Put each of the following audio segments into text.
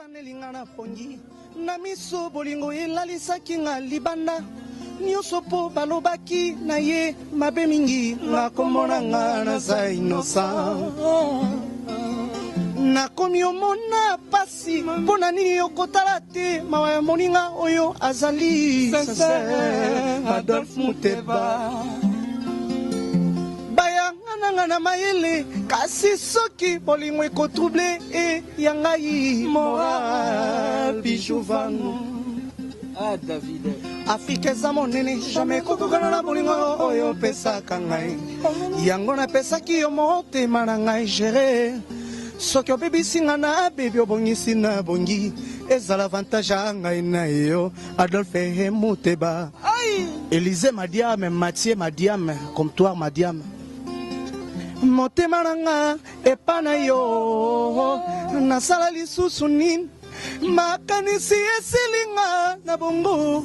Nelingana pongi na miso bolingo elalisaki nga libanda nyonso po balobaki na ye mabe mingi nakomona nga naza innocent nakomi omona pasi mpo na nini okotala te mawa ya moninga oyo azali sincere Adolphe Muteba bayanga na mayele kasi soki bolingo ekotrouble e ya ngai moral bijou vangu David Afrique eza monene jamais kokokana na bolingo oyo opesaka ngai yango napesaki yo motema na ngai gere soki obebisi nga na bebi obongisi na bongi ezala avantage ya ngai na yo Adolphe Muteba Élysée Madiame Mathieu Madiame Comptoir Madiame motema nanga epa na yo nasala lisusu nini makanisi esilinga na bongo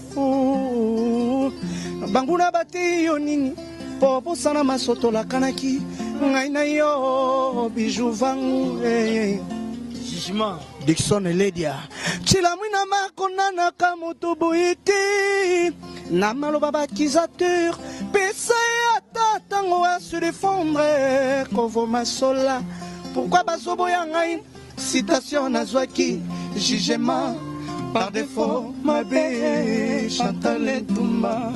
banguna bate yo nini po bosana masotolakanaki ngai na yo bijou vangu jugement Dixon Eledia chilamwi na makonanaka moto boye te na maloba bakkisateur pesa ata tango à se défendre kovo masola pourquoi bazoboya ngai citation nazwaki jugement par défaut mabe Chantal Toumba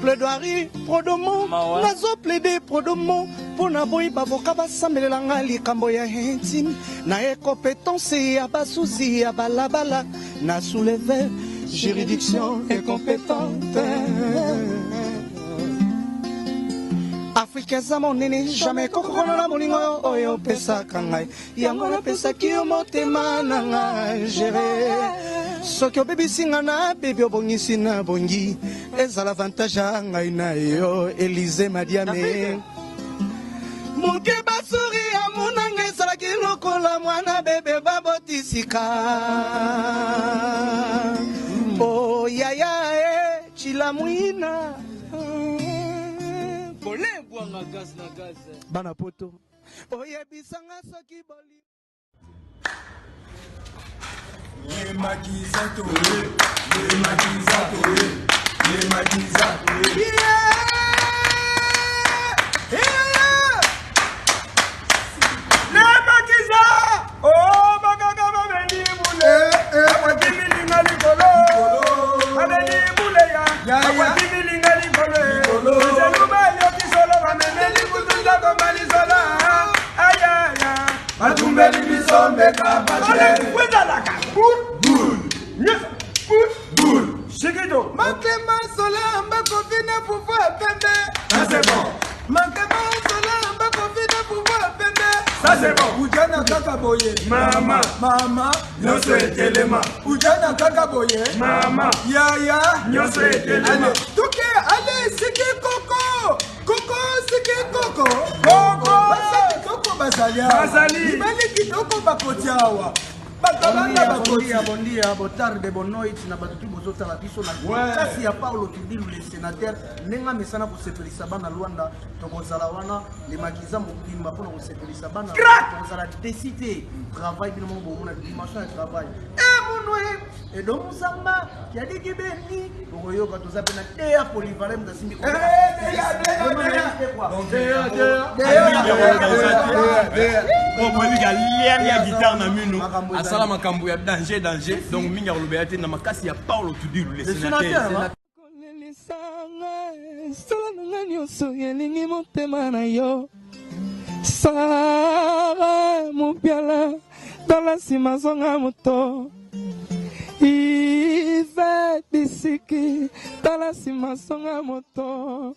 plaidoirie prodomo nazo plaider prodomo pona boy bavoka basambelela nga likambo ya intime na compétence ya basuzi ya balabala na soulever juridiction incompétente Afrique eza monene jamais kokokona na bolingo oyo opesaka ngai yango napesaki yo motema na ngai gere soki obebisi nga na bebi obongisi na bongi ezala avantage ya ngai na yo Élysée Madiame moke basuri ya monanga ezalaki lokola mwana bebe babotisika yaya chilamwina bana poto oyebisanga soki boli Mama, nyoso etelema. Ujana kaka boye. Mama, yaya, nyoso etelema. Tuke, ale, siki koko. Koko, siki koko. Koko. Basali koko basalia. Basali. Ibali kitoko bakotiawa. Bondia, botarde, bonoit, na batutu bozota la biso na kasi ya Paulo Tudilu le sénateur nenga mesana ko sepelisa bana Luanda tokozala wana le makiza mokimba pona ko sepelisa bana tokozala décider travail bino mo bomona dimension de travail monwe et donc musamba qui a dit que beni oyo ka tozape na ya polyvalent da simbi ko asala makambo ya danger donc mingi akoloba te na makasi ya Paulo Tudilu le sénateur sala nanga nyonso elingi motema na yo sara mopiala tala nsima zonga moto ive bisiki tala nsima zonga moto